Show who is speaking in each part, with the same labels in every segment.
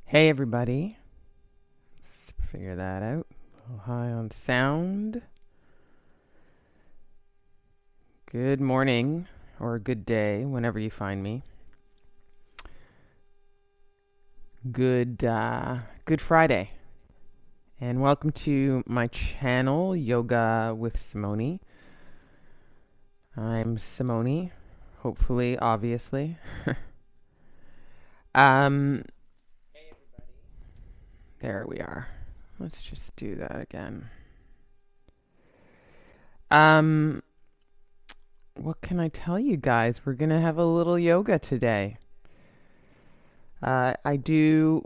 Speaker 1: Hey everybody, let's figure that out. A little high on sound. Good morning or good day, whenever you find me. Good Friday, and welcome to my channel, Yoga with Simone. I'm Simone, hopefully, obviously. um, there we are. Let's just do that again. What can I tell you guys? We're gonna have a little yoga today. I do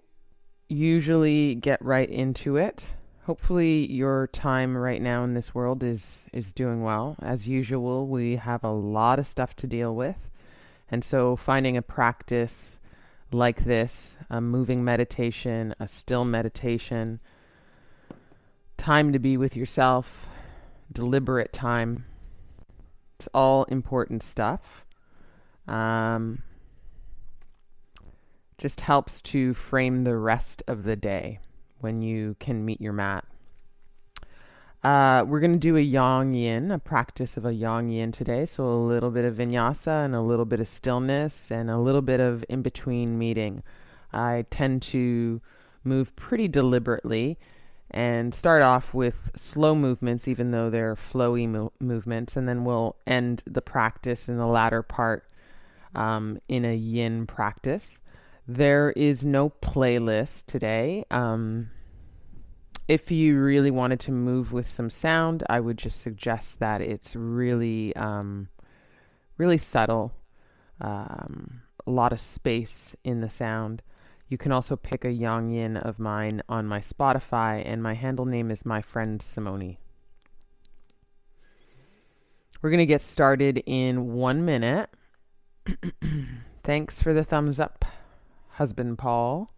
Speaker 1: usually get right into it. Hopefully your time right now in this world is doing well. As usual, we have a lot of stuff to deal with. And so finding a practice like this, a moving meditation, a still meditation, time to be with yourself, deliberate time, it's all important stuff. Just helps to frame the rest of the day when you can meet your mat. We're going to do a YIN, a practice of a YIN today. So a little bit of vinyasa and a little bit of stillness and a little bit of in-between meeting. I tend to move pretty deliberately and start off with slow movements, even though they're flowy movements, and then we'll end the practice in the latter part in a YIN practice. There is no playlist today. If you really wanted to move with some sound, I would just suggest that it's really, really subtle. A lot of space in the sound. You can also pick a YIN of mine on my Spotify, and my handle name is my friend Simone. We're going to get started in 1 minute. Thanks for the thumbs up, husband Paul.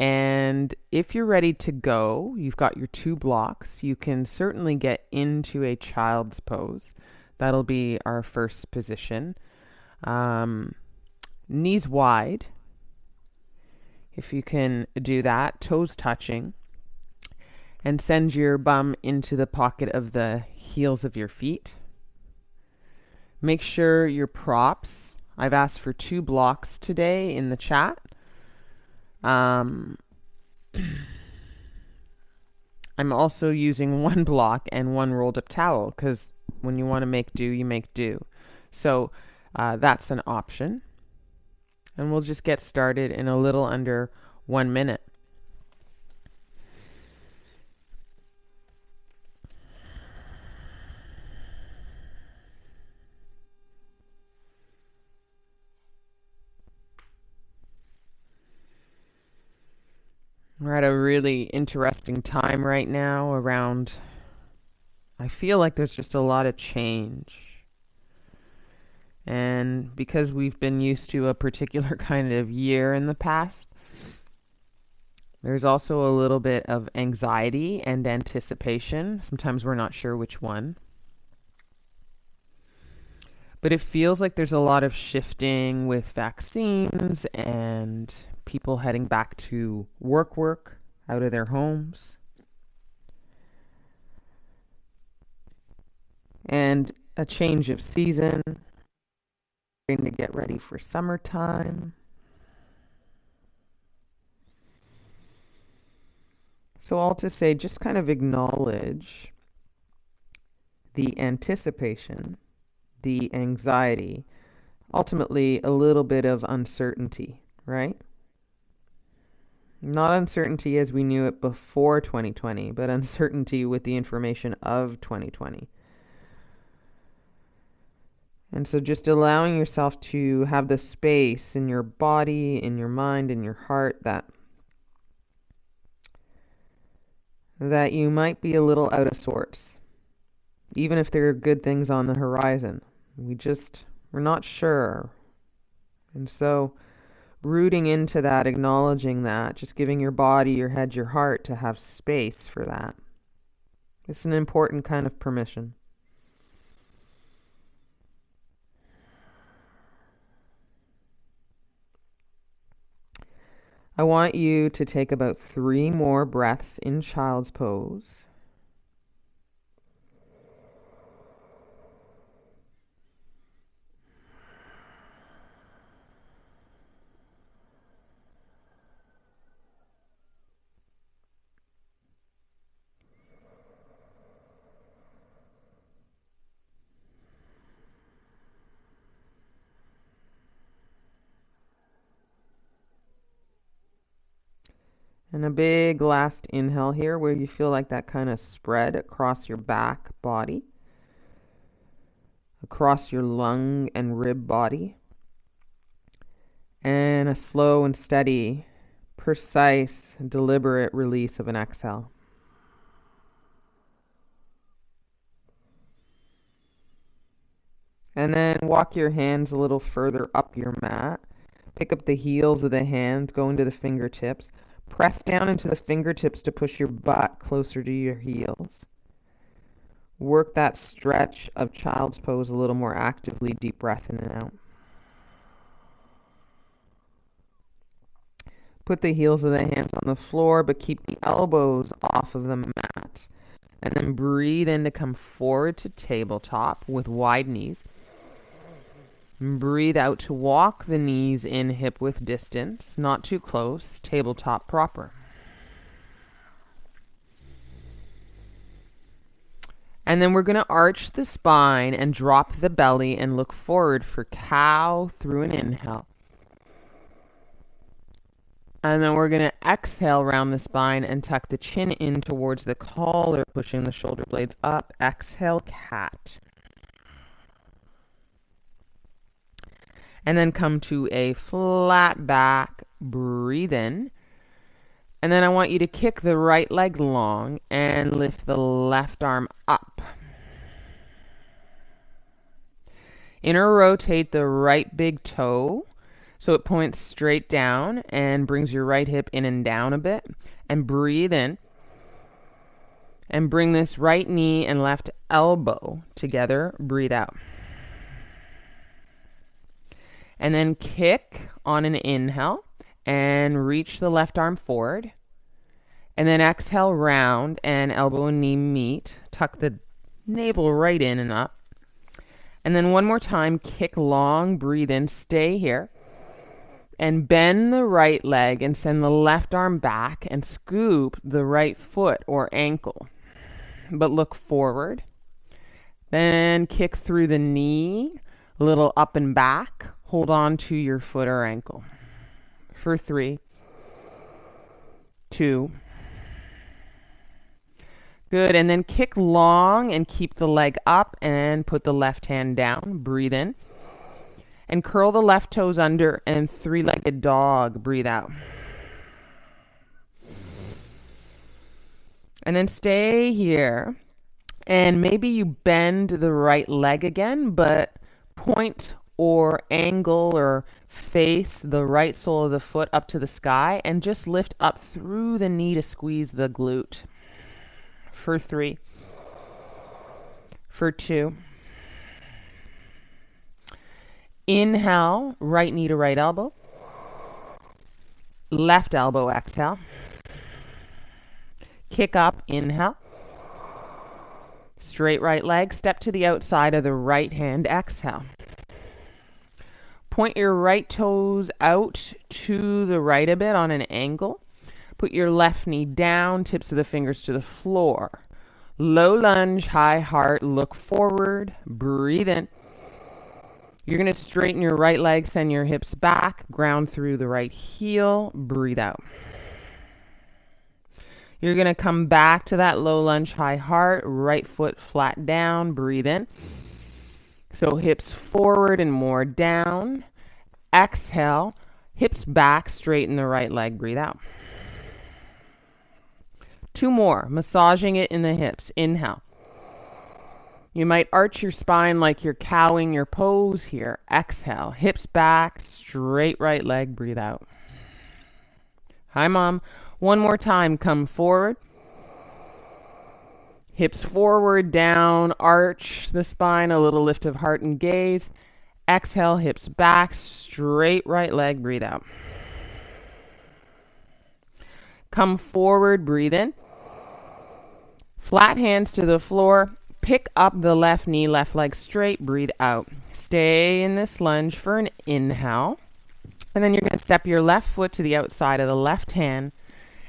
Speaker 1: And if you're ready to go, you've got your 2 blocks. You can certainly get into a child's pose. That'll be our first position. Knees wide. If you can do that, toes touching. And send your bum into the pocket of the heels of your feet. Make sure your props. I've asked for 2 blocks today in the chat. I'm also using 1 block and 1 rolled up towel because when you want to make do, you make do. So that's an option. And we'll just get started in a little under 1 minute. We're at a really interesting time right now around, I feel like there's just a lot of change. And because we've been used to a particular kind of year in the past, there's also a little bit of anxiety and anticipation. Sometimes we're not sure which one. But it feels like there's a lot of shifting with vaccines and people heading back to work out of their homes. And a change of season, starting to get ready for summertime. So all to say, just kind of acknowledge the anticipation, the anxiety, ultimately a little bit of uncertainty, right? Not uncertainty as we knew it before 2020, but uncertainty with the information of 2020. And so just allowing yourself to have the space in your body, in your mind, in your heart that you might be a little out of sorts. Even if there are good things on the horizon. We're not sure. And so rooting into that, acknowledging that, just giving your body, your head, your heart to have space for that. It's an important kind of permission. I want you to take about 3 more breaths in child's pose. And a big last inhale here where you feel like that kind of spread across your back body, across your lung and rib body. And a slow and steady, precise, deliberate release of an exhale. And then walk your hands a little further up your mat. Pick up the heels of the hands, go into the fingertips. Press down into the fingertips to push your butt closer to your heels. Work that stretch of child's pose a little more actively. Deep breath in and out. Put the heels of the hands on the floor, but keep the elbows off of the mat. And then breathe in to come forward to tabletop with wide knees. Breathe out to walk the knees in hip width distance, not too close, tabletop proper. And then we're going to arch the spine and drop the belly and look forward for cow through an inhale. And then we're going to exhale round the spine and tuck the chin in towards the collar, pushing the shoulder blades up. Exhale, cat. And then come to a flat back, breathe in. And then I want you to kick the right leg long and lift the left arm up. Inner rotate the right big toe so it points straight down and brings your right hip in and down a bit. And breathe in. And bring this right knee and left elbow together. Breathe out. And then kick on an inhale and reach the left arm forward. And then exhale round and elbow and knee meet. Tuck the navel right in and up. And then one more time, kick long, breathe in, stay here. And bend the right leg and send the left arm back and scoop the right foot or ankle. But look forward. Then kick through the knee, a little up and back. Hold on to your foot or ankle. For 3, 2. Good, and then kick long and keep the leg up and put the left hand down. Breathe in. And curl the left toes under and 3-legged dog. Breathe out. And then stay here. And maybe you bend the right leg again, but point or angle or face the right sole of the foot up to the sky and just lift up through the knee to squeeze the glute. For 3, for 2. Inhale, right knee to right elbow. Left elbow, exhale. Kick up, inhale. Straight right leg, step to the outside of the right hand, exhale. Point your right toes out to the right a bit on an angle. Put your left knee down, tips of the fingers to the floor. Low lunge, high heart, look forward, breathe in. You're going to straighten your right leg, send your hips back, ground through the right heel, breathe out. You're going to come back to that low lunge, high heart, right foot flat down, breathe in. So hips forward and more down. Exhale, hips back, straighten the right leg, breathe out. 2 more, massaging it in the hips. Inhale. You might arch your spine like you're cowing your pose here. Exhale, hips back, straight right leg, breathe out. Hi, Mom. One more time, come forward. Hips forward, down, arch the spine, a little lift of heart and gaze. Exhale, hips back, straight right leg, breathe out. Come forward, breathe in. Flat hands to the floor. Pick up the left knee, left leg straight, breathe out. Stay in this lunge for an inhale. And then you're going to step your left foot to the outside of the left hand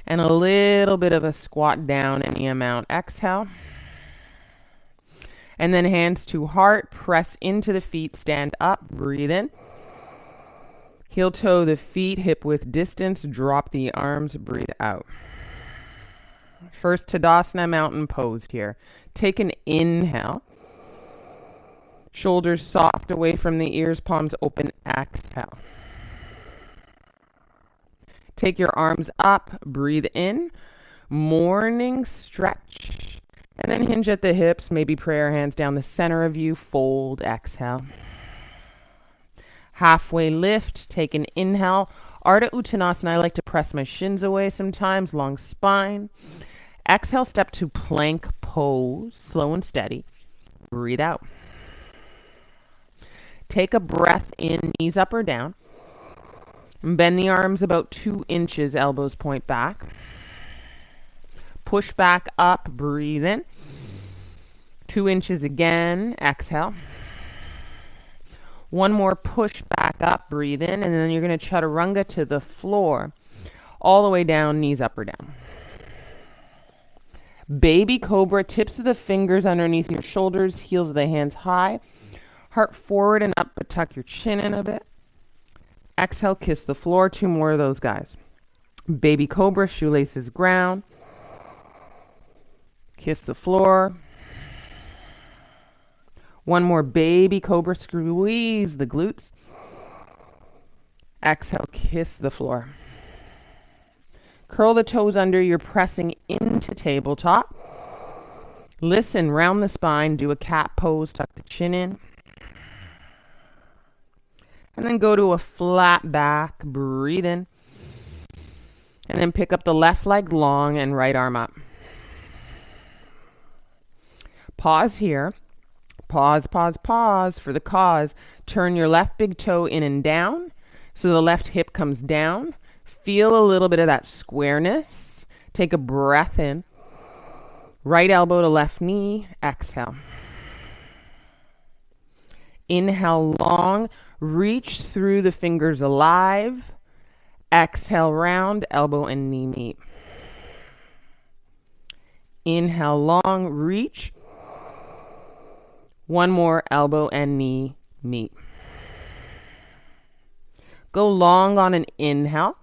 Speaker 1: and a little bit of a squat down any amount. Exhale. And then hands to heart, press into the feet, stand up, breathe in. Heel toe the feet, hip width distance, drop the arms, breathe out. First Tadasana mountain pose here. Take an inhale. Shoulders soft away from the ears, palms open, exhale. Take your arms up, breathe in. Morning stretch. And then hinge at the hips, maybe prayer hands down the center of you, fold, exhale. Halfway lift, take an inhale. Ardha Uttanasana, I like to press my shins away sometimes, long spine. Exhale, step to plank pose, slow and steady. Breathe out. Take a breath in, knees up or down. Bend the arms about 2 inches, elbows point back. Push back up, breathe in. 2 inches again, exhale. One more push back up, breathe in, and then you're going to chaturanga to the floor. All the way down, knees up or down. Baby cobra, tips of the fingers underneath your shoulders, heels of the hands high. Heart forward and up, but tuck your chin in a bit. Exhale, kiss the floor. 2 more of those guys. Baby cobra, shoelaces ground. Kiss the floor. One more baby cobra, squeeze the glutes. Exhale, kiss the floor. Curl the toes under, you're pressing into tabletop. Listen, round the spine, do a cat pose, tuck the chin in. And then go to a flat back, breathe in. And then pick up the left leg long and right arm up. Pause here. Pause, pause, pause for the cause. Turn your left big toe in and down so the left hip comes down. Feel a little bit of that squareness. Take a breath in. Right elbow to left knee. Exhale. Inhale long. Reach through the fingers alive. Exhale round. Elbow and knee meet. Inhale long. Reach. One more, elbow and knee meet. Go long on an inhale.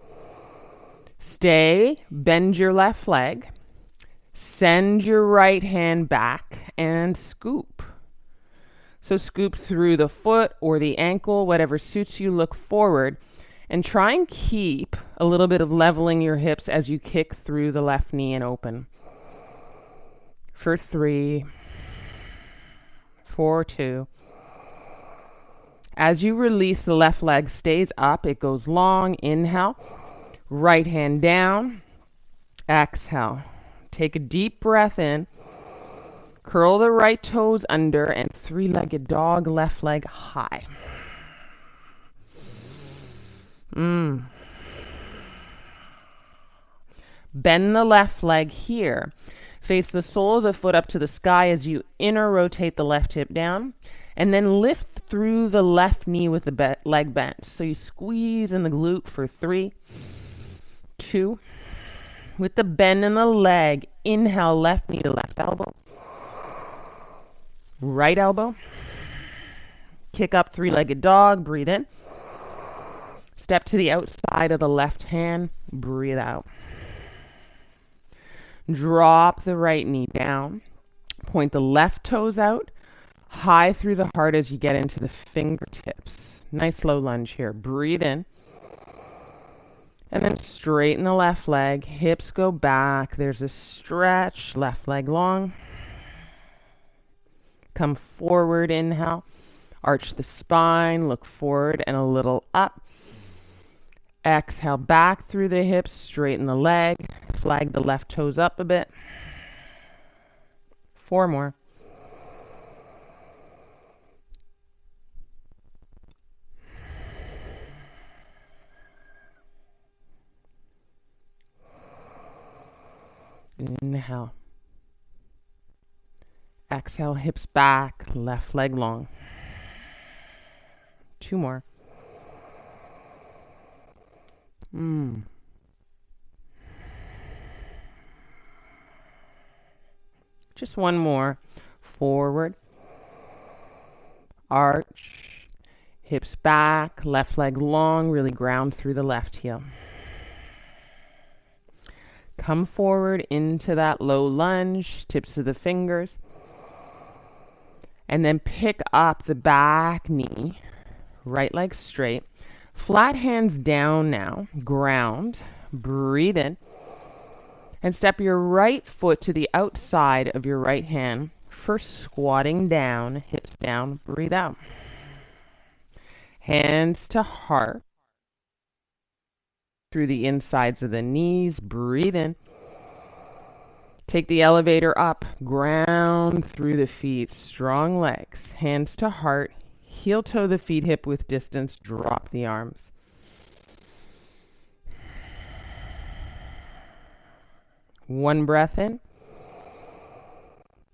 Speaker 1: Stay, bend your left leg. Send your right hand back and scoop. So scoop through the foot or the ankle, whatever suits you, look forward. And try and keep a little bit of leveling your hips as you kick through the left knee and open. For 3, 4, 2. As you release, the left leg stays up. It goes long. Inhale. Right hand down. Exhale. Take a deep breath in. Curl the right toes under and 3-legged dog, left leg high. Bend the left leg here. Face the sole of the foot up to the sky as you inner rotate the left hip down. And then lift through the left knee with the leg bent. So you squeeze in the glute for 3, 2. With the bend in the leg, inhale, left knee to left elbow. Right elbow. Kick up 3-legged dog, breathe in. Step to the outside of the left hand, breathe out. Drop the right knee down. Point the left toes out. High through the heart as you get into the fingertips. Nice slow lunge here. Breathe in. And then straighten the left leg. Hips go back. There's a stretch. Left leg long. Come forward, inhale. Arch the spine. Look forward and a little up. Exhale back through the hips. Straighten the leg. Flag the left toes up a bit. 4 more. Inhale. Exhale, hips back, left leg long. 2 more. Just 1 more. Forward. Arch. Hips back, left leg long, really ground through the left heel. Come forward into that low lunge, tips of the fingers. And then pick up the back knee, right leg straight. Flat hands down now, ground. Breathe in. And step your right foot to the outside of your right hand. First squatting down, hips down, breathe out. Hands to heart. Through the insides of the knees, breathe in. Take the elevator up, ground through the feet, strong legs, hands to heart, heel toe the feet hip width distance, drop the arms. One breath in.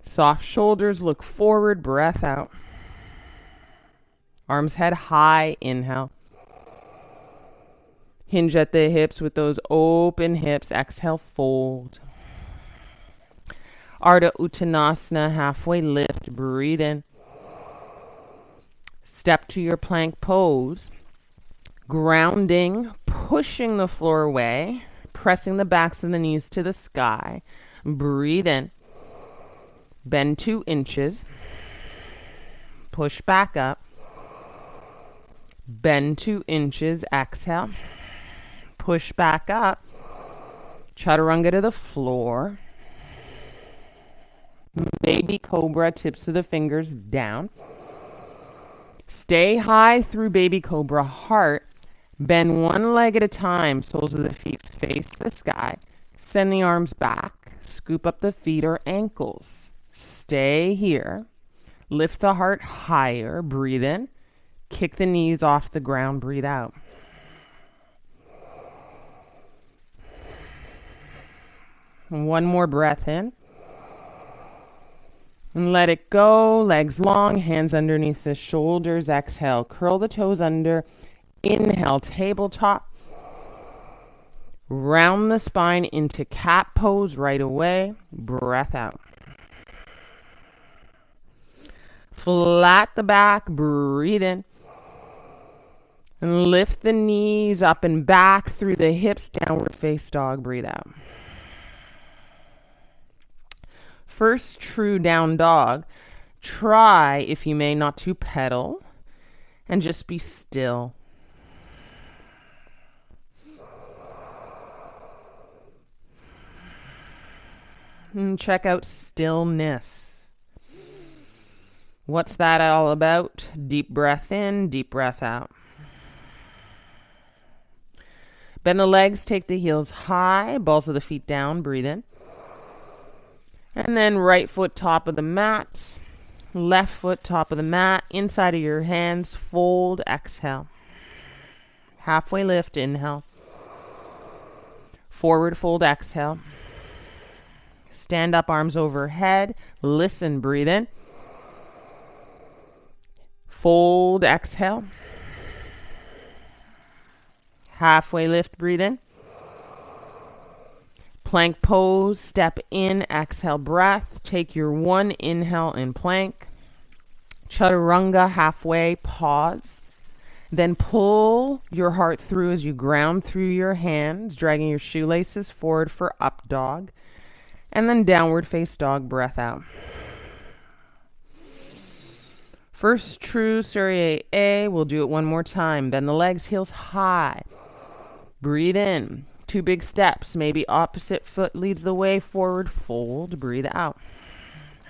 Speaker 1: Soft shoulders, look forward, breath out. Arms head high, inhale. Hinge at the hips with those open hips, exhale, fold. Ardha Uttanasana, halfway lift, breathe in. Step to your plank pose. Grounding, pushing the floor away, pressing the backs of the knees to the sky. Breathe in. Bend 2 inches. Push back up. Bend 2 inches, exhale. Push back up. Chaturanga to the floor. Baby cobra, tips of the fingers down. Stay high through baby cobra, heart. Bend 1 leg at a time, soles of the feet face the sky. Send the arms back. Scoop up the feet or ankles. Stay here. Lift the heart higher. Breathe in. Kick the knees off the ground. Breathe out. One more breath in. And let it go. Legs long, hands underneath the shoulders. Exhale, curl the toes under. Inhale, tabletop. Round the spine into cat pose right away. Breath out. Flat the back, breathe in. And lift the knees up and back through the hips, downward face dog, breathe out. First true down dog. Try, if you may, not to pedal and just be still. And check out stillness. What's that all about? Deep breath in, deep breath out. Bend the legs, take the heels high, balls of the feet down, breathe in. And then right foot top of the mat, left foot top of the mat, inside of your hands, fold, exhale. Halfway lift, inhale. Forward fold, exhale. Stand up, arms overhead. Listen, breathe in. Fold, exhale. Halfway lift, breathe in. Plank pose, step in, exhale, breath. Take your 1 inhale in plank. Chaturanga, halfway, pause. Then pull your heart through as you ground through your hands, dragging your shoelaces forward for up dog. And then downward face dog, breath out. First true Surya A. We'll do it one more time. Bend the legs, heels high. Breathe in. 2 big steps. Maybe opposite foot leads the way. Forward fold. Breathe out.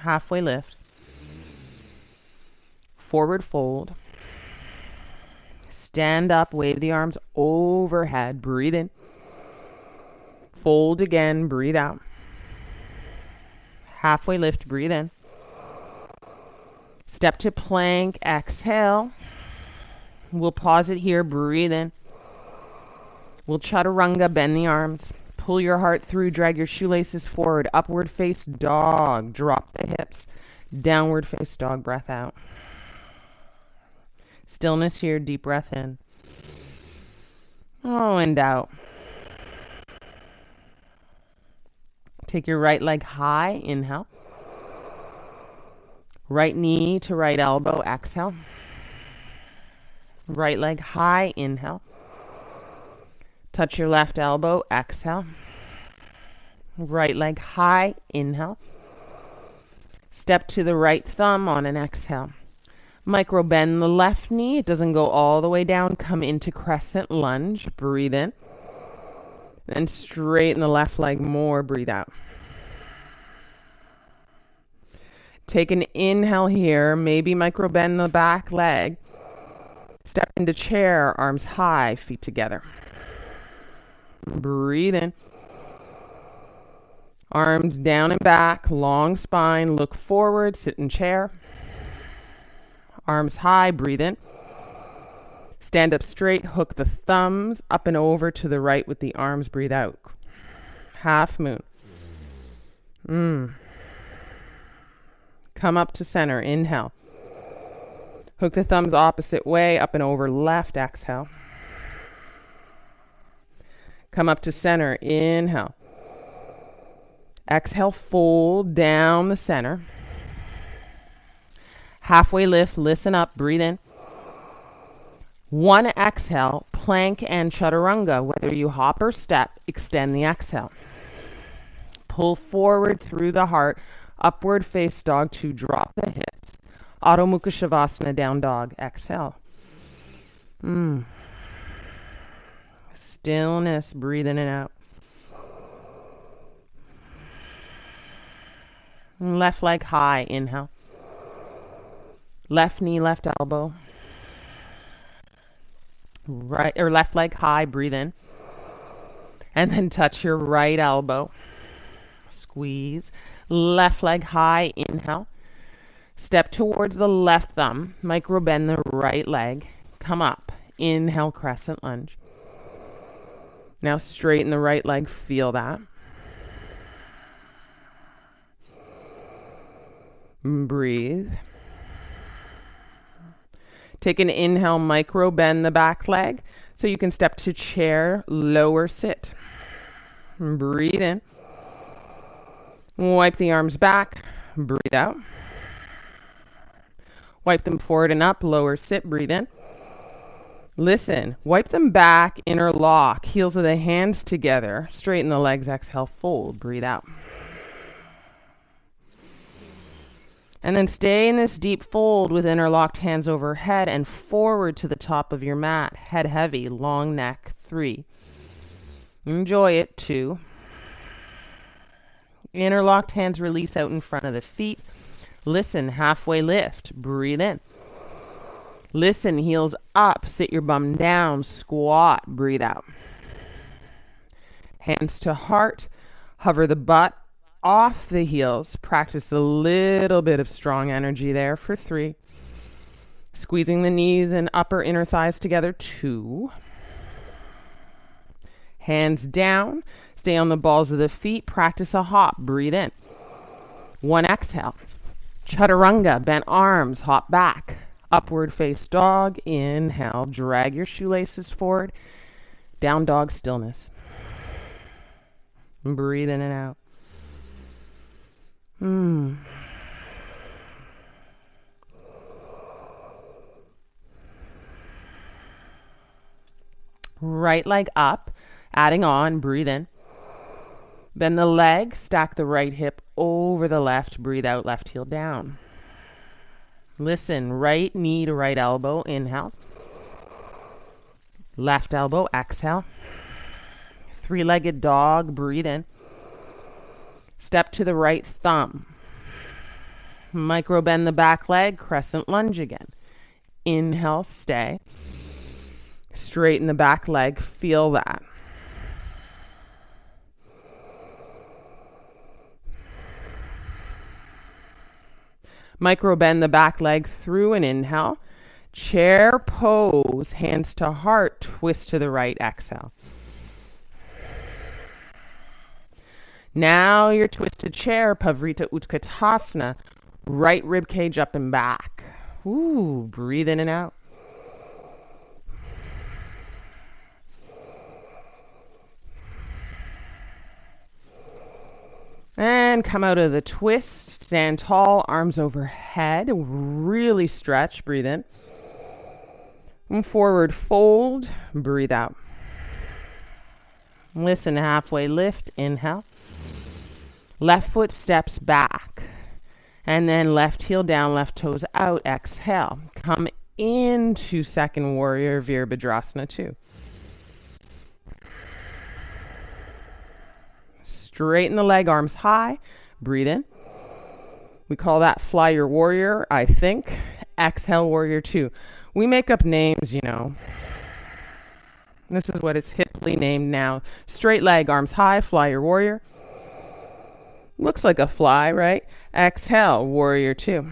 Speaker 1: Halfway lift. Forward fold. Stand up. Wave the arms overhead. Breathe in. Fold again. Breathe out. Halfway lift. Breathe in. Step to plank. Exhale. We'll pause it here. Breathe in. We'll chaturanga, bend the arms. Pull your heart through, drag your shoelaces forward, upward face dog, drop the hips, downward face dog, breath out. Stillness here, deep breath in. Oh, and out. Take your right leg high, inhale. Right knee to right elbow, exhale. Right leg high, inhale. Touch your left elbow, exhale. Right leg high, inhale. Step to the right thumb on an exhale. Micro bend the left knee. It doesn't go all the way down. Come into crescent lunge. Breathe in. Then straighten the left leg more. Breathe out. Take an inhale here. Maybe micro bend the back leg. Step into chair. Arms high. Feet together. Breathe in. Arms down and back, long spine, look forward, sit in chair. Arms high, breathe in. Stand up straight, hook the thumbs up and over to the right with the arms, breathe out. Half moon. Come up to center, inhale. Hook the thumbs opposite way, up and over left, exhale. Come up to center, inhale. Exhale, fold down the center. Halfway lift, listen up, breathe in. One exhale, plank and chaturanga. Whether you hop or step, extend the exhale. Pull forward through the heart, upward face dog to drop the hips. Adho Mukha Shavasana, down dog, exhale. Stillness, breathe in and out. Left leg high, inhale. Left knee, left elbow. Right or left leg high, breathe in. And then touch your right elbow. Squeeze. Left leg high, inhale. Step towards the left thumb. Micro bend the right leg. Come up. Inhale, crescent lunge. Now straighten the right leg, feel that. Breathe. Take an inhale, micro bend the back leg so you can step to chair, lower sit. Breathe in. Wipe the arms back, breathe out. Wipe them forward and up, lower sit, breathe in. Listen, wipe them back, interlock, heels of the hands together, straighten the legs, exhale, fold, breathe out. And then stay in this deep fold with interlocked hands overhead and forward to the top of your mat, head heavy, long neck, 3. Enjoy it, 2. Interlocked hands release out in front of the feet. Listen, halfway lift, breathe in. Listen, heels up, sit your bum down, squat, breathe out. Hands to heart, hover the butt off the heels. Practice a little bit of strong energy there for 3. Squeezing the knees and upper inner thighs together, 2. Hands down, stay on the balls of the feet, practice a hop, breathe in. 1 exhale. Chaturanga, bent arms, hop back. Upward face dog, inhale, drag your shoelaces forward. Down dog, stillness. Breathe in and out. Right leg up, adding on, breathe in. Bend the leg, stack the right hip over the left, breathe out, left heel down. Listen, right knee to right elbow, inhale. Left elbow, exhale. 3-legged dog, breathe in. Step to the right thumb. Micro bend the back leg, crescent lunge again. Inhale, stay. Straighten the back leg, feel that. Micro bend the back leg through an inhale. Chair pose, hands to heart, twist to the right, exhale. Now your twisted chair, Pavrita Utkatasana, right rib cage up and back. Ooh, breathe in and out. And come out of the twist, stand tall, arms overhead, really stretch, breathe in. And forward fold, breathe out. Listen, halfway lift, inhale. Left foot steps back. And then left heel down, left toes out, exhale. Come into second warrior, Virabhadrasana 2. Straighten the leg, arms high, breathe in. We call that fly your warrior, I think. Exhale, warrior 2. We make up names, you know. This is what it's hiply named now. Straight leg, arms high, fly your warrior. Looks like a fly, right? Exhale, warrior 2.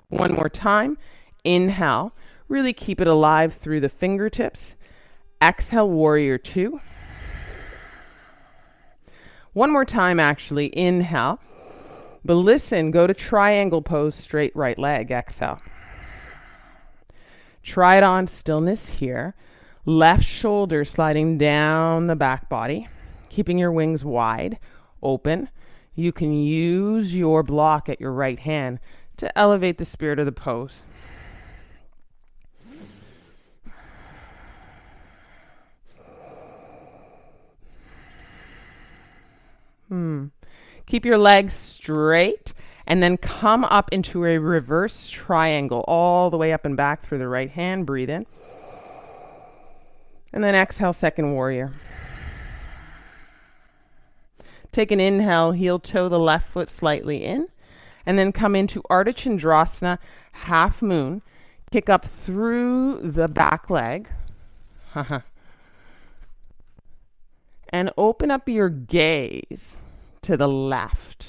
Speaker 1: One more time. Inhale. Really keep it alive through the fingertips. Exhale, warrior 2. One more time, actually. Inhale. But listen, go to triangle pose, straight right leg. Exhale. Try it on, stillness here. Left shoulder sliding down the back body, keeping your wings wide, open. You can use your block at your right hand to elevate the spirit of the pose. Keep your legs straight and then come up into a reverse triangle all the way up and back through the right hand. Breathe in. And then exhale, second warrior. Take an inhale, heel toe the left foot slightly in, and then come into Ardha Chandrasana, half moon. Kick up through the back leg. And open up your gaze to the left.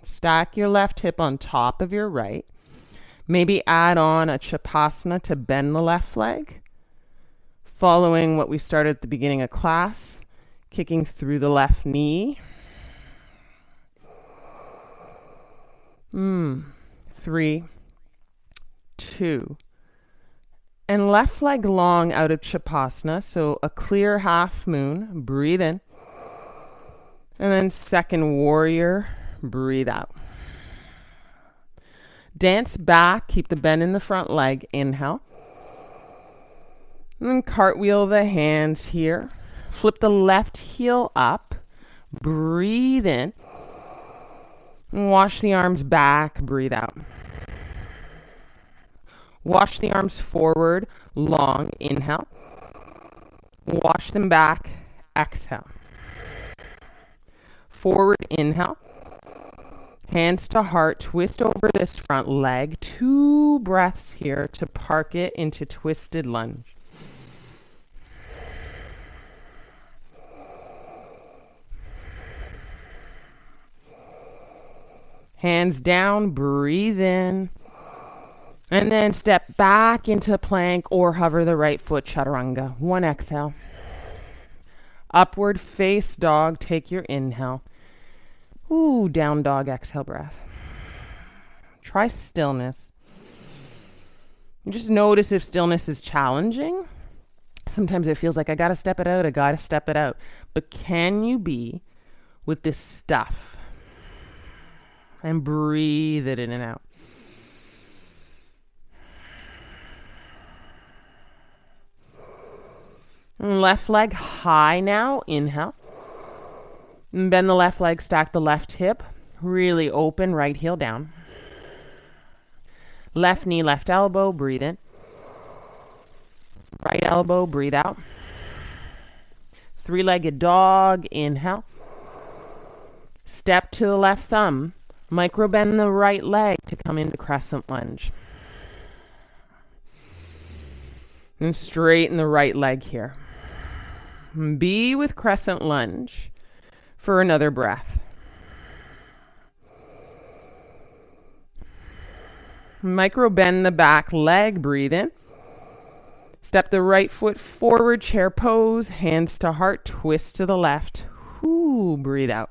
Speaker 1: Stack your left hip on top of your right. Maybe add on a Chapasana to bend the left leg. Following what we started at the beginning of class, kicking through the left knee. 3, 2. And left leg long out of Chapasana, so a clear half moon. Breathe in. And then second warrior, breathe out. Dance back, keep the bend in the front leg. Inhale. And then cartwheel the hands here. Flip the left heel up. Breathe in. And wash the arms back. Breathe out. Wash the arms forward, long. Inhale. Wash them back. Exhale. Forward, inhale. Hands to heart, twist over this front leg. 2 breaths here to park it into twisted lunge. Hands down, breathe in. And then step back into plank or hover the right foot, chaturanga. 1 exhale. Upward face dog, take your inhale. Ooh, down dog, exhale breath. Try stillness. Just notice if stillness is challenging. Sometimes it feels like I gotta step it out. But can you be with this stuff? And breathe it in and out. Left leg high now. Inhale. Bend the left leg, stack the left hip. Really open, right heel down. Left knee, left elbow, breathe in. Right elbow, breathe out. 3-legged dog, inhale. Step to the left thumb. Micro bend the right leg to come into crescent lunge. And straighten the right leg here. Be with crescent lunge for another breath. Micro bend the back leg, breathe in. Step the right foot forward, chair pose, hands to heart, twist to the left. Ooh, breathe out.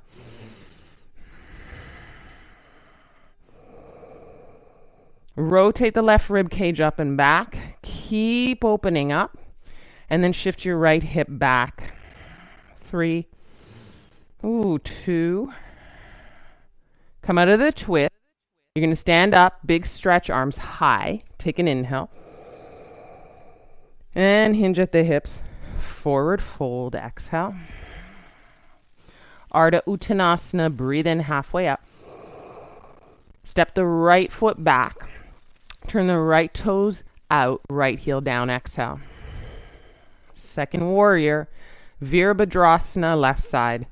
Speaker 1: Rotate the left rib cage up and back. Keep opening up. And then shift your right hip back. 3. Ooh, 2. Come out of the twist. You're going to stand up, big stretch, arms high. Take an inhale. And hinge at the hips. Forward fold, exhale. Ardha Uttanasana, breathe in halfway up. Step the right foot back. Turn the right toes out, right heel down, exhale. Second warrior, Virabhadrasana, left side.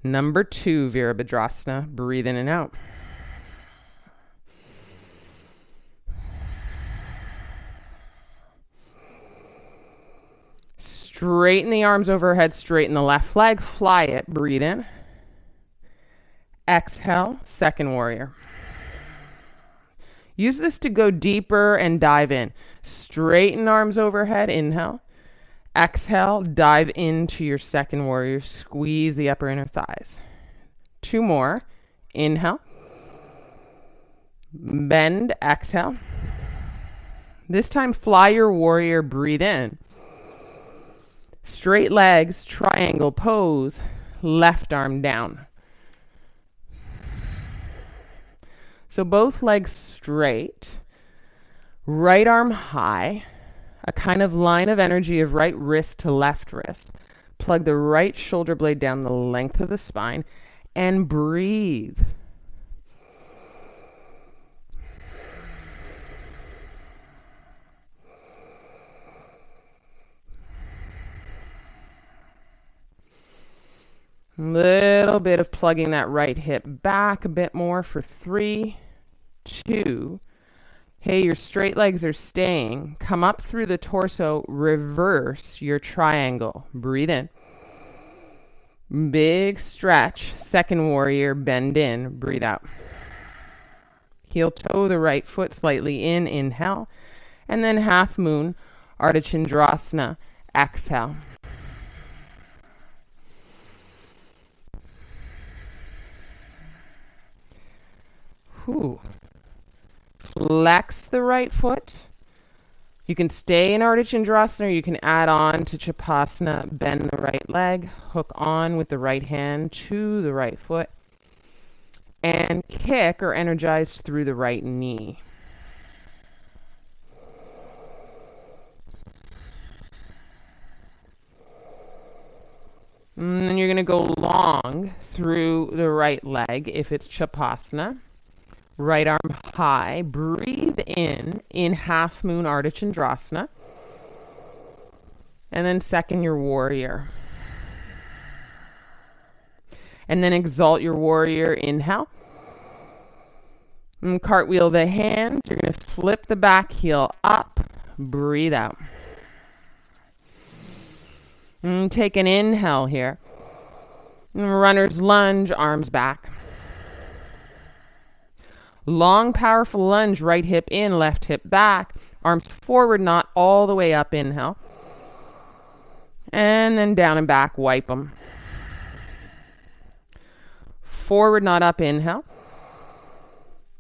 Speaker 1: Number 2, Virabhadrasana, breathe in and out. Straighten the arms overhead, straighten the left leg, fly it, breathe in. Exhale, second warrior. Use this to go deeper and dive in. Straighten arms overhead, inhale. Exhale, dive into your second warrior. Squeeze the upper inner thighs. 2 more. Inhale. Bend, exhale. This time, fly your warrior, breathe in. Straight legs, triangle pose, left arm down. So both legs straight, right arm high, a kind of line of energy of right wrist to left wrist. Plug the right shoulder blade down the length of the spine and breathe. Little bit of plugging that right hip back a bit more for 3, 2. Hey, your straight legs are staying. Come up through the torso, reverse your triangle. Breathe in. Big stretch. Second warrior, bend in, breathe out. Heel toe the right foot slightly in, inhale. And then half moon, Ardha Chandrasana, exhale. Ooh. Flex the right foot. You can stay in Ardha Chandrasana, or you can add on to Chapasana. Bend the right leg, hook on with the right hand to the right foot, and kick or energize through the right knee. And then you're going to go long through the right leg if it's Chapasana. Right arm high, breathe in half moon Ardha Chandrasana. And then second your warrior. And then exalt your warrior, inhale. And cartwheel the hands, you're going to flip the back heel up, breathe out. And take an inhale here. And runner's lunge, arms back. Long, powerful lunge, right hip in, left hip back. Arms forward, not all the way up, inhale. And then down and back, wipe them. Forward, not up, inhale.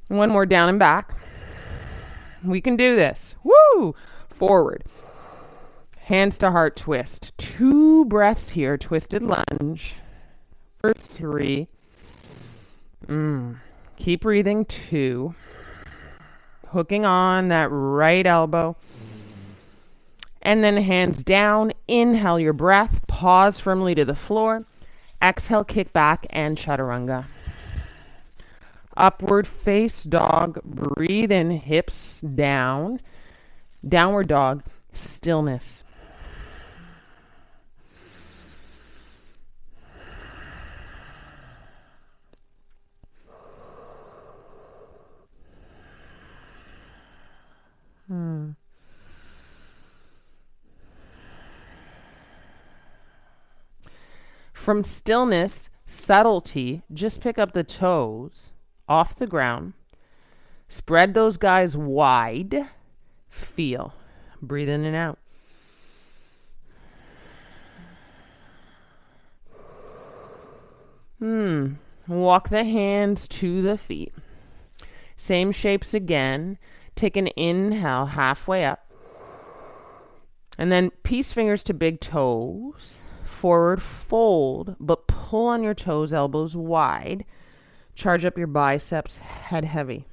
Speaker 1: One more down and back. We can do this. Woo! Forward. Hands to heart twist. 2 breaths here, twisted lunge. For 3. Keep breathing, 2. Hooking on that right elbow. And then hands down. Inhale your breath. Pause firmly to the floor. Exhale, kick back and chaturanga. Upward face dog. Breathe in, hips down. Downward dog. Stillness. From stillness, subtlety, just pick up the toes off the ground. Spread those guys wide. Feel. Breathe in and out. Walk the hands to the feet. Same shapes again. Take an inhale halfway up. And then peace fingers to big toes. Forward fold, but pull on your toes, elbows wide. Charge up your biceps, head heavy.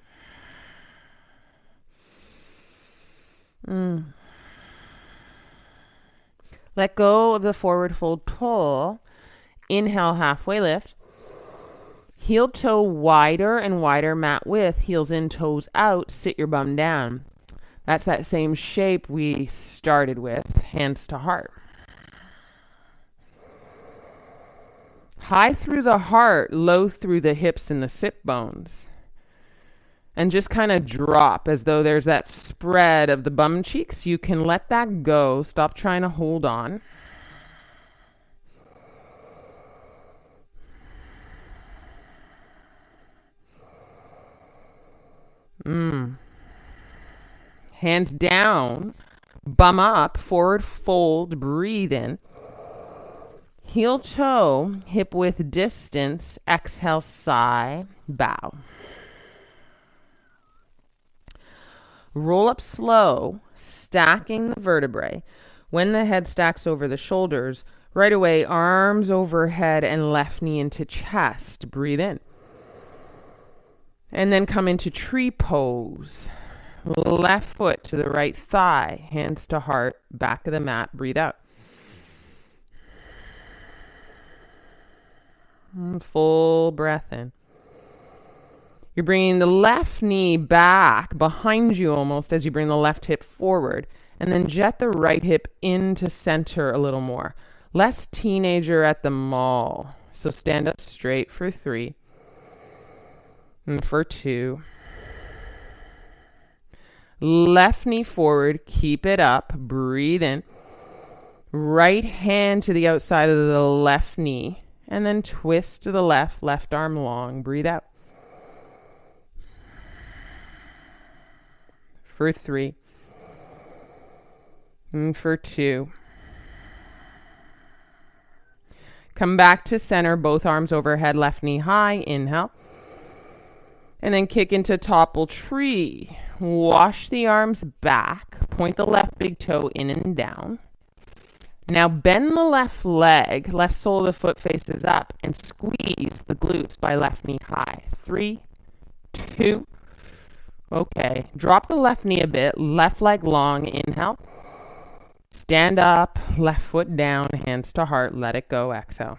Speaker 1: Let go of the forward fold pull. Inhale, halfway lift. Heel toe wider and wider, mat width. Heels in, toes out. Sit your bum down. That's that same shape we started with, hands to heart. High through the heart, low through the hips and the sit bones. And just kind of drop as though there's that spread of the bum cheeks. You can let that go. Stop trying to hold on. Hands down, bum up, forward fold, breathe in. Heel toe, hip width distance, exhale, sigh, bow. Roll up slow, stacking the vertebrae. When the head stacks over the shoulders, right away, arms overhead and left knee into chest. Breathe in. And then come into tree pose. Left foot to the right thigh, hands to heart, back of the mat. Breathe out. Full breath in. You're bringing the left knee back behind you almost as you bring the left hip forward. And then jet the right hip into center a little more. Less teenager at the mall. So stand up straight for 3. And for 2. Left knee forward. Keep it up. Breathe in. Right hand to the outside of the left knee. And then twist to the left. Left arm long. Breathe out. For 3. And for 2. Come back to center. Both arms overhead. Left knee high. Inhale. And then kick into topple tree. Wash the arms back. Point the left big toe in and down. Now bend the left leg. Left sole of the foot faces up. And squeeze the glutes by left knee high. 3, 2. Okay. Drop the left knee a bit. Left leg long. Inhale. Stand up. Left foot down. Hands to heart. Let it go. Exhale.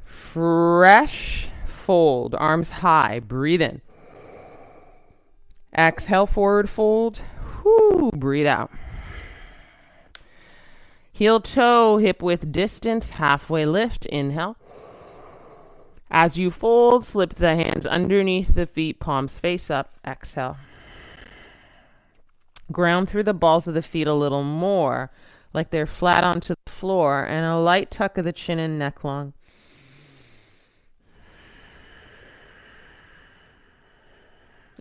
Speaker 1: Fresh fold, arms high, breathe in. Exhale, forward fold, breathe out. Heel toe, hip width distance, halfway lift, inhale. As you fold, slip the hands underneath the feet, palms face up, exhale. Ground through the balls of the feet a little more, like they're flat onto the floor, and a light tuck of the chin and neck long.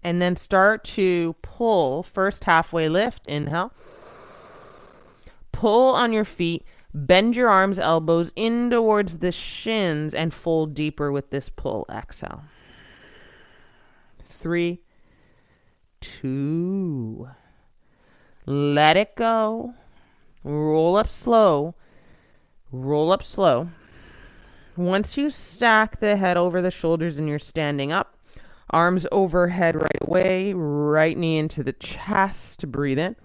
Speaker 1: And then start to pull. First halfway lift, inhale. Pull on your feet. Bend your arms, elbows in towards the shins and fold deeper with this pull. Exhale. 3, 2. Let it go. Roll up slow. Roll up slow. Once you stack the head over the shoulders and you're standing up, arms overhead right away, right knee into the chest, breathe in.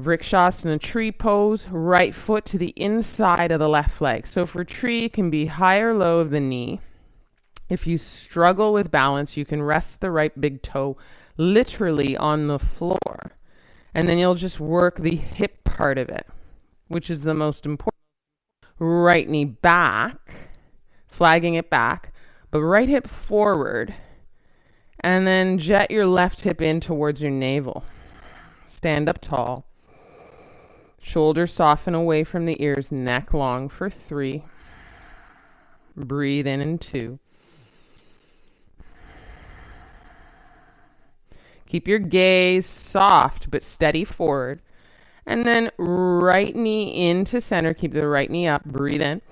Speaker 1: Vrikshasana tree pose, right foot to the inside of the left leg. So for tree, it can be high or low of the knee. If you struggle with balance, you can rest the right big toe literally on the floor. And then you'll just work the hip part of it, which is the most important. Right knee back, flagging it back. But right hip forward, and then jet your left hip in towards your navel. Stand up tall. Shoulders soften away from the ears, neck long for 3. Breathe in 2. Keep your gaze soft but steady forward. And then right knee into center. Keep the right knee up. Breathe in.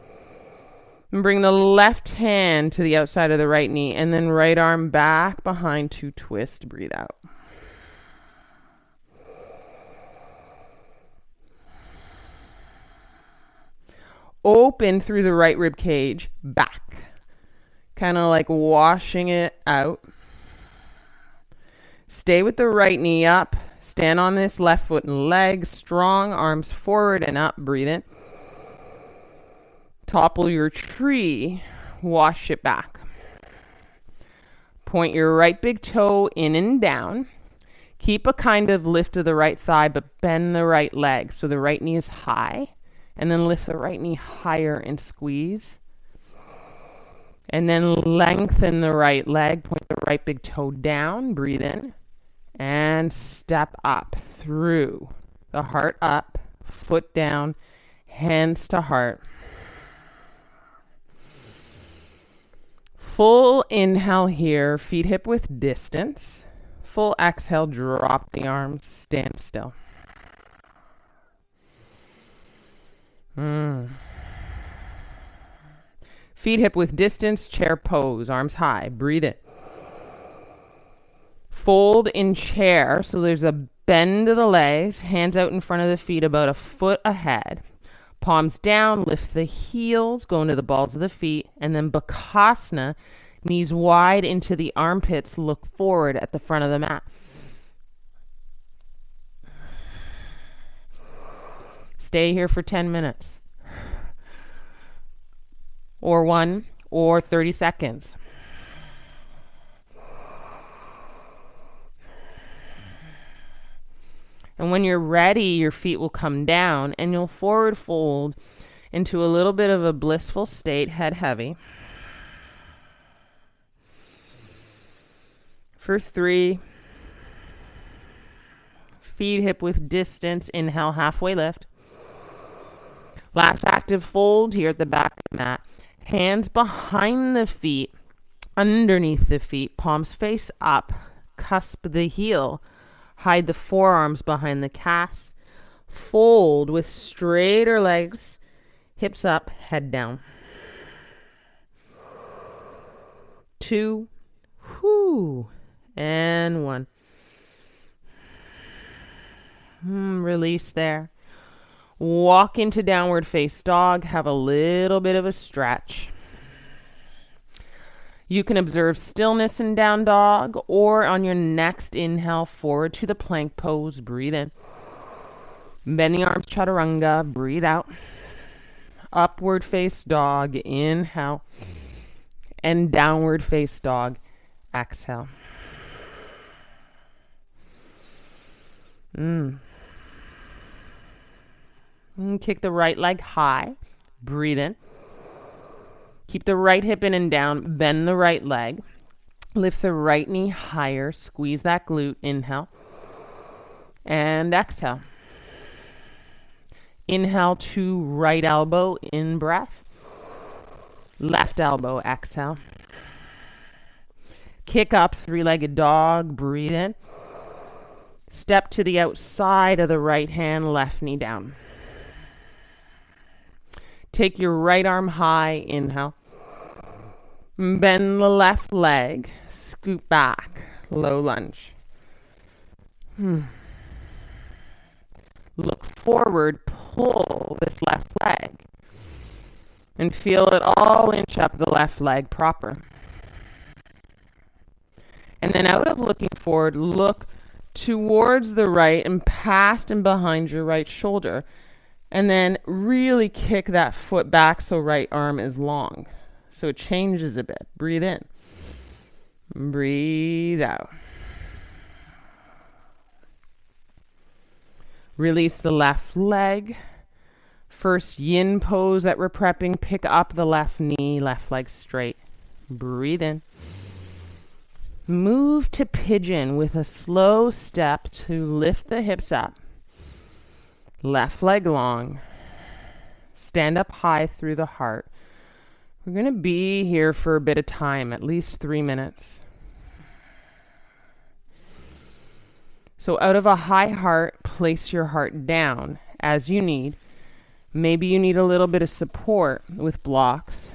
Speaker 1: And bring the left hand to the outside of the right knee. And then right arm back behind to twist. Breathe out. Open through the right rib cage. Back. Kind of like washing it out. Stay with the right knee up. Stand on this left foot and leg. Strong arms forward and up. Breathe in. Topple your tree. Wash it back. Point your right big toe in and down. Keep a kind of lift of the right thigh, but bend the right leg. So the right knee is high. And then lift the right knee higher and squeeze. And then lengthen the right leg. Point the right big toe down. Breathe in. And step up through the heart up, foot down, hands to heart. Full inhale here, feet hip width distance. Full exhale, drop the arms, stand still. Feet hip width distance, chair pose, arms high, breathe in. Fold in chair, so there's a bend of the legs, hands out in front of the feet about a foot ahead. Palms down, lift the heels, go into the balls of the feet, and then Bakasana, knees wide into the armpits, look forward at the front of the mat. Stay here for 10 minutes. Or 1 or 30 seconds. And when you're ready, your feet will come down and you'll forward fold into a little bit of a blissful state, head heavy. For 3, feet hip width distance, inhale, halfway lift. Last active fold here at the back of the mat. Hands behind the feet, underneath the feet, palms face up, cusp the heel. Hide the forearms behind the calves. Fold with straighter legs, hips up, head down. 2, and 1. Release there. Walk into downward face dog. Have a little bit of a stretch. You can observe stillness in down dog, or on your next inhale, forward to the plank pose. Breathe in. Bend the arms, chaturanga. Breathe out. Upward face dog. Inhale. And downward face dog. Exhale. Kick the right leg high. Breathe in. Keep the right hip in and down. Bend the right leg. Lift the right knee higher. Squeeze that glute. Inhale. And exhale. Inhale to right elbow in breath. Left elbow. Exhale. Kick up, three-legged dog. Breathe in. Step to the outside of the right hand. Left knee down. Take your right arm high. Inhale. Bend the left leg. Scoot back. Low lunge. Look forward. Pull this left leg. And feel it all inch up the left leg proper. And then out of looking forward, look towards the right and past and behind your right shoulder. And then really kick that foot back so right arm is long. So it changes a bit. Breathe in. Breathe out. Release the left leg. First yin pose that we're prepping. Pick up the left knee, left leg straight. Breathe in. Move to pigeon with a slow step to lift the hips up. Left leg long. Stand up high through the heart. We're going to be here for a bit of time, at least 3 minutes. So out of a high heart, place your heart down as you need. Maybe you need a little bit of support with blocks.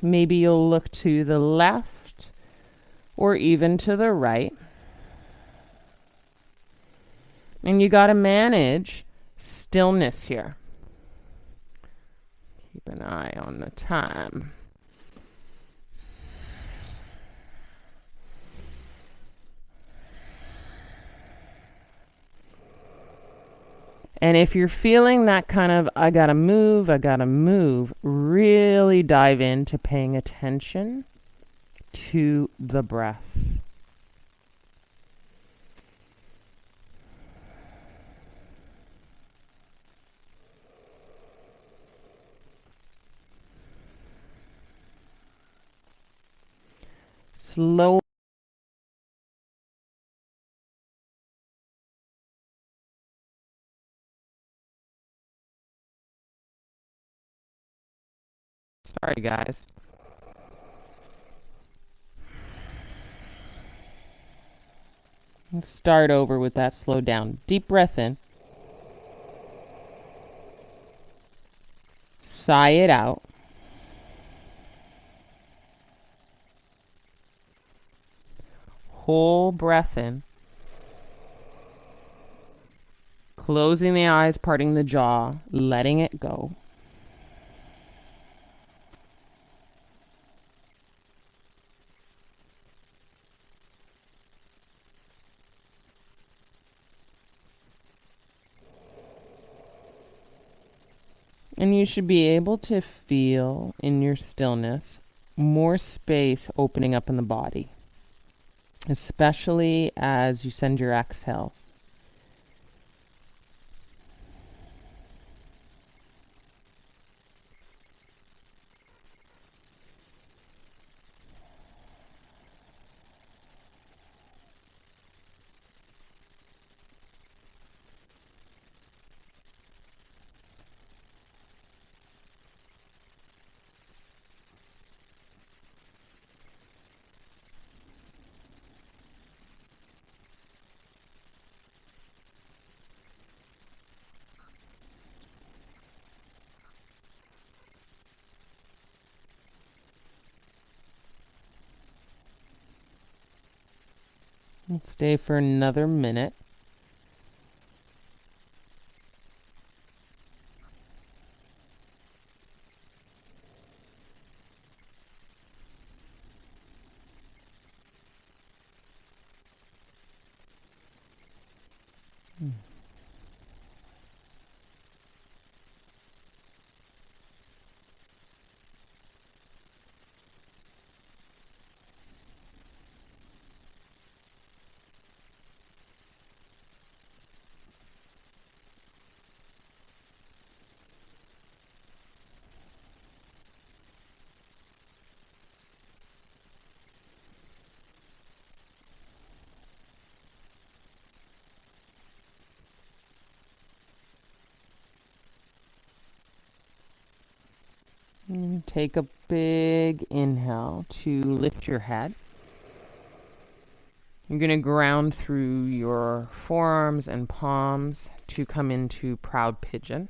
Speaker 1: Maybe you'll look to the left or even to the right. And you got to manage stillness here. Keep an eye on the time. And if you're feeling that kind of, I gotta move, really dive into paying attention to the breath. Slow. Sorry, guys. Let's start over with that slow down. Deep breath in. Sigh it out. Whole breath in. Closing the eyes, parting the jaw, letting it go. And you should be able to feel in your stillness more space opening up in the body, especially as you send your exhales. And stay for another minute. And take a big inhale to lift your head. You're going to ground through your forearms and palms to come into proud pigeon.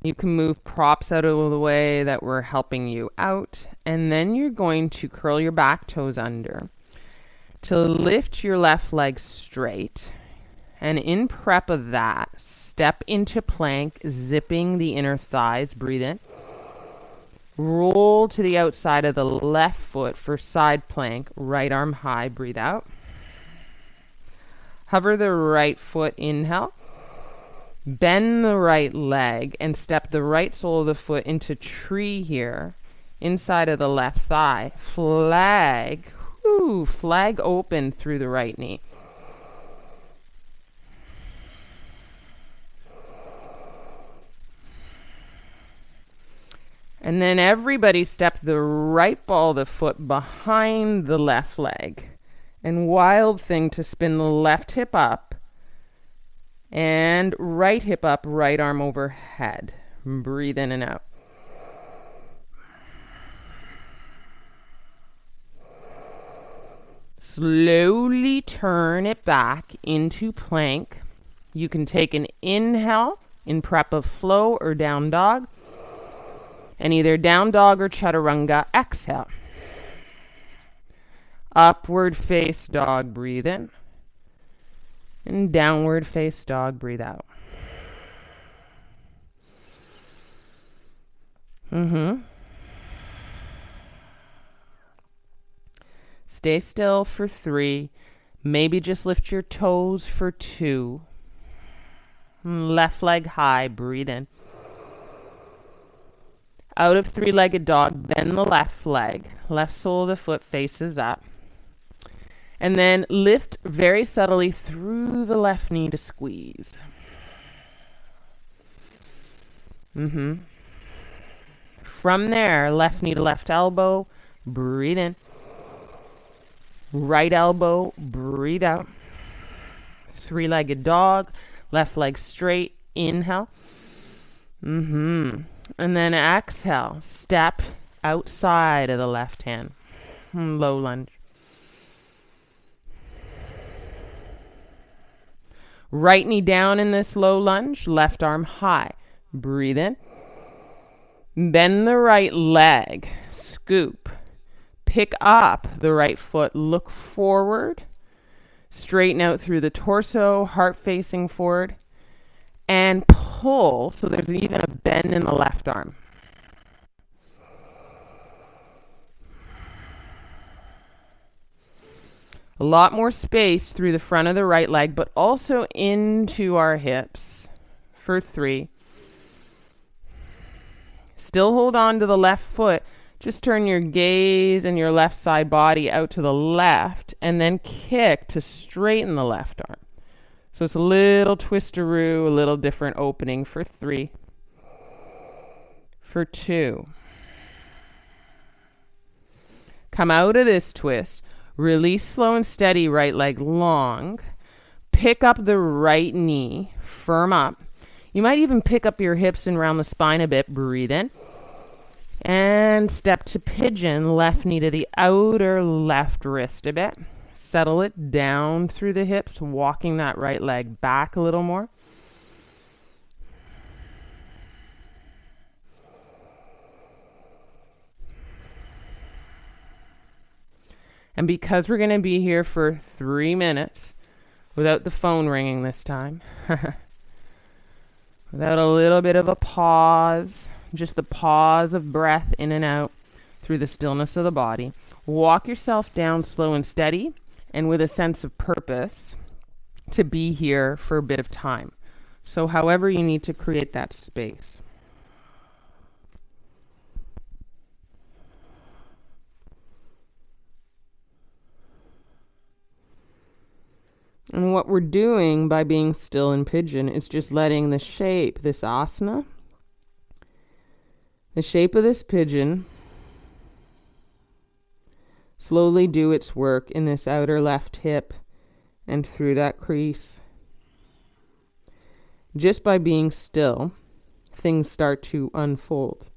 Speaker 1: You can move props out of the way that were helping you out, and then you're going to curl your back toes under to lift your left leg straight. And in prep of that, step into plank, zipping the inner thighs. Breathe in. Roll to the outside of the left foot for side plank, right arm high. Breathe out. Hover the right foot, inhale. Bend the right leg and step the right sole of the foot into tree here, inside of the left thigh. Flag. Flag open through the right knee. And then everybody step the right ball of the foot behind the left leg. And wild thing to spin the left hip up and right hip up, right arm overhead. Breathe in and out. Slowly turn it back into plank. You can take an inhale in prep of flow or down dog, and either down dog or chaturanga exhale. Upward face dog, breathe in, and downward face dog, breathe out. Stay still for 3. Maybe just lift your toes for 2. Left leg high, breathe in. Out of 3-legged dog, bend the left leg. Left sole of the foot faces up. And then lift very subtly through the left knee to squeeze. From there, left knee to left elbow, breathe in. Right elbow, breathe out. 3-legged dog, left leg straight, inhale. And then exhale, step outside of the left hand. Low lunge. Right knee down in this low lunge, left arm high. Breathe in. Bend the right leg, scoop. Pick up the right foot, look forward. Straighten out through the torso, heart facing forward. And pull, so there's even a bend in the left arm. A lot more space through the front of the right leg, but also into our hips for 3. Still hold on to the left foot. Just turn your gaze and your left side body out to the left and then kick to straighten the left arm. So it's a little twisteroo, a little different opening for 3. For 2. Come out of this twist. Release slow and steady, right leg long. Pick up the right knee, firm up. You might even pick up your hips and round the spine a bit. Breathe in. And step to pigeon, left knee to the outer left wrist a bit. Settle it down through the hips, walking that right leg back a little more. And because we're going to be here for 3 minutes, without the phone ringing this time, without a little bit of a pause, just the pause of breath in and out through the stillness of the body, walk yourself down slow and steady and with a sense of purpose to be here for a bit of time. So however you need to create that space. And what we're doing by being still in pigeon is just letting the shape, this asana, the shape of this pigeon, slowly do its work in this outer left hip and through that crease. Just by being still, things start to unfold.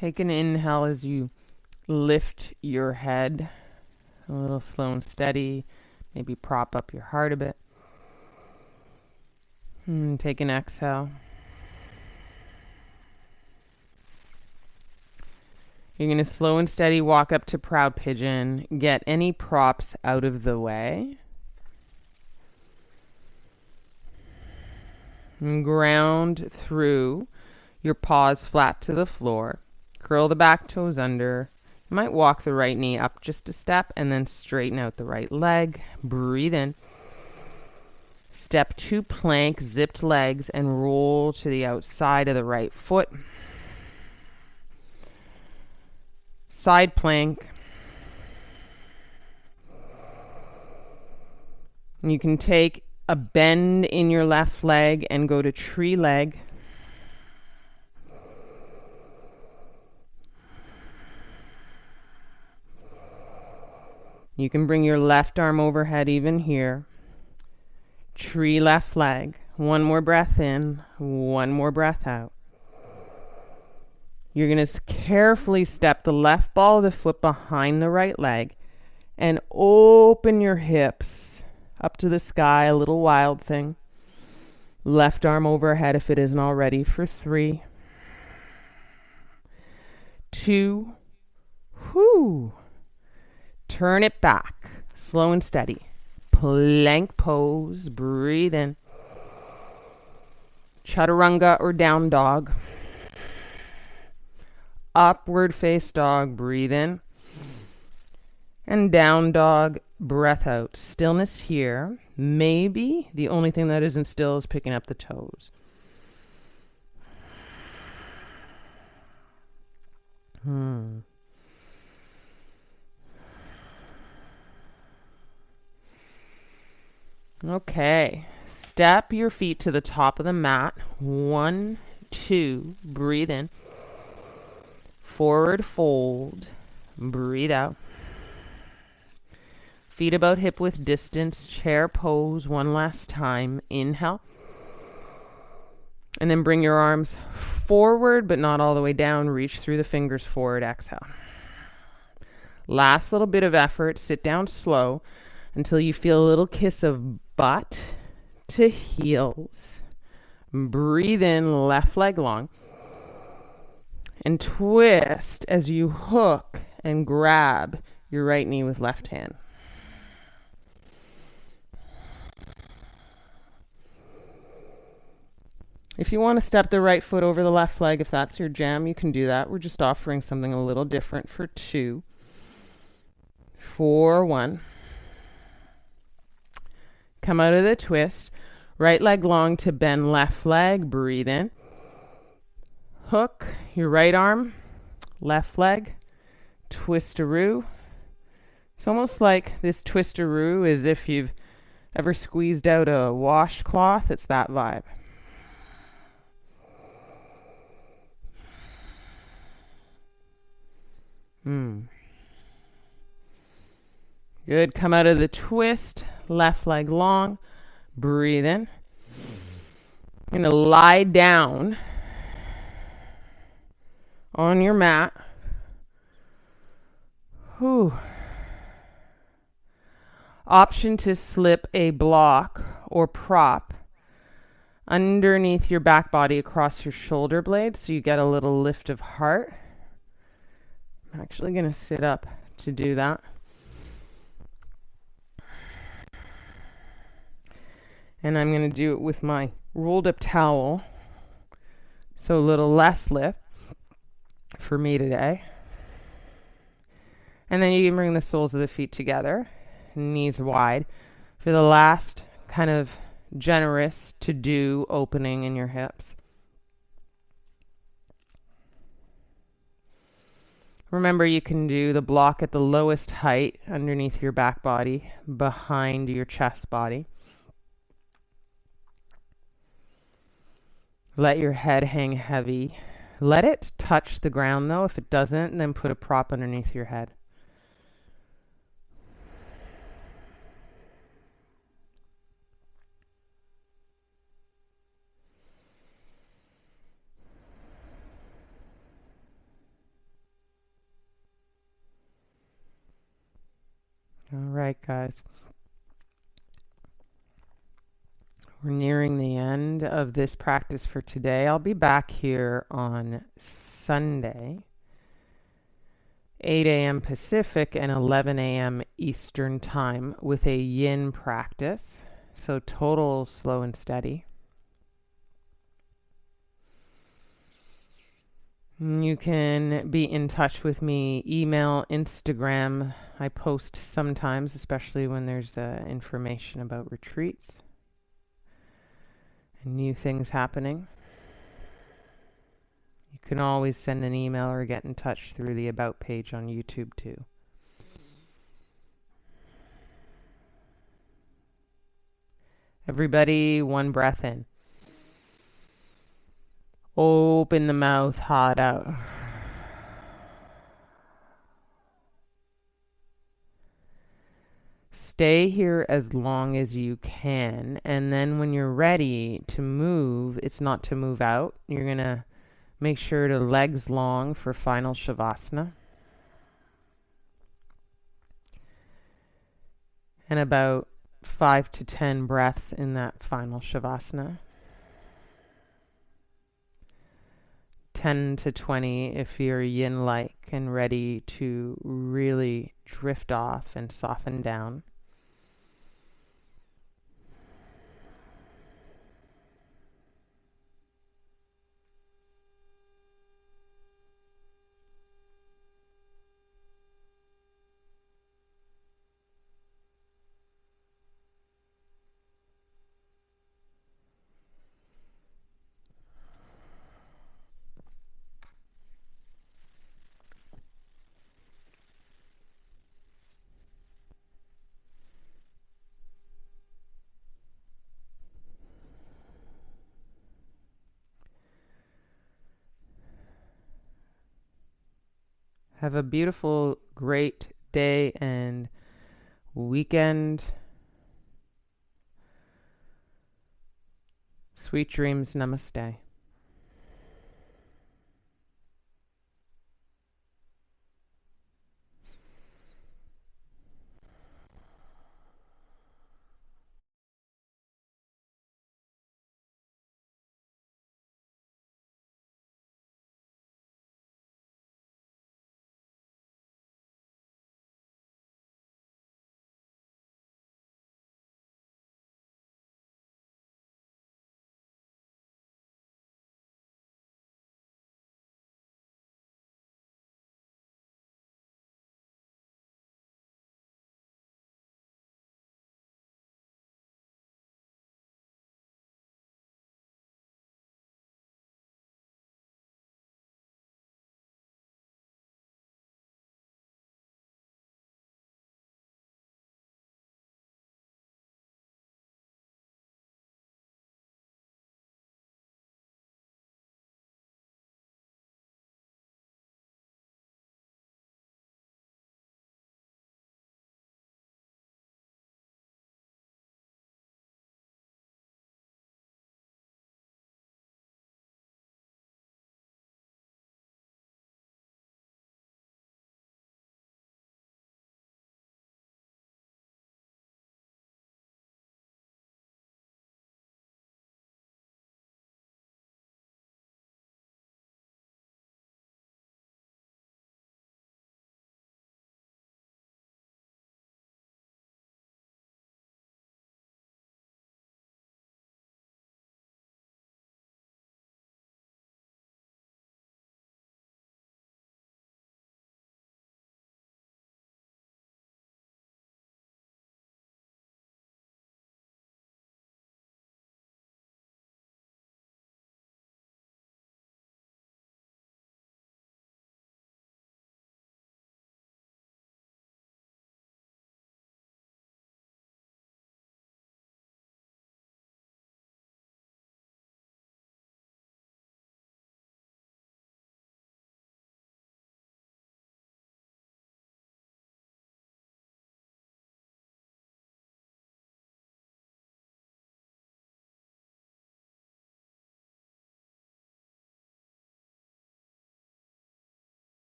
Speaker 1: Take an inhale as you lift your head a little slow and steady. Maybe prop up your heart a bit. Take an exhale. You're going to slow and steady walk up to proud pigeon. Get any props out of the way. And ground through your paws flat to the floor. Curl the back toes under. You might walk the right knee up just a step and then straighten out the right leg. Breathe in. Step to plank, zipped legs, and roll to the outside of the right foot. Side plank. You can take a bend in your left leg and go to tree leg. You can bring your left arm overhead even here. Tree left leg. One more breath in, one more breath out. You're going to carefully step the left ball of the foot behind the right leg and open your hips up to the sky, a little wild thing. Left arm overhead if it isn't already for 3, 2, turn it back, slow and steady. Plank pose, breathe in. Chaturanga or down dog. Upward face dog, breathe in. And down dog, breath out. Stillness here. Maybe the only thing that isn't still is picking up the toes. Okay. Step your feet to the top of the mat. 1, 2, breathe in. Forward fold, breathe out. Feet about hip width distance, chair pose one last time. Inhale. And then bring your arms forward, but not all the way down. Reach through the fingers forward, exhale. Last little bit of effort, sit down slow until you feel a little kiss of butt to heels. Breathe in, left leg long. And twist as you hook and grab your right knee with left hand. If you want to step the right foot over the left leg, if that's your jam, you can do that. We're just offering something a little different for 2, 4, 1. Come out of the twist. Right leg long to bend left leg. Breathe in. Hook your right arm, left leg, twistaroo. It's almost like this twistaroo is if you've ever squeezed out a washcloth. It's that vibe. Good. Come out of the twist, left leg long. Breathe in. You're going to lie down on your mat. Option to slip a block or prop underneath your back body across your shoulder blades so you get a little lift of heart. I'm actually going to sit up to do that. And I'm going to do it with my rolled up towel. So a little less lift for me today. And then you can bring the soles of the feet together, knees wide, for the last kind of generous to do opening in your hips. Remember, you can do the block at the lowest height underneath your back body, behind your chest body. Let your head hang heavy. Let it touch the ground though. If it doesn't, then put a prop underneath your head. right, guys. We're nearing the end of this practice for today. I'll be back here on Sunday, 8 a.m. Pacific and 11 a.m. Eastern Time with a yin practice. So total slow and steady. You can be in touch with me, email, Instagram. I post sometimes, especially when there's information about retreats and new things happening. You can always send an email or get in touch through the About page on YouTube too. Everybody, one breath in. Open the mouth, hot out. Stay here as long as you can, and then when you're ready to move, it's not to move out. You're going to make sure to legs long for final Shavasana. And about 5 to 10 breaths in that final Shavasana. 10 to 20 if you're yin-like and ready to really drift off and soften down. Have a beautiful, great day and weekend. Sweet dreams. Namaste.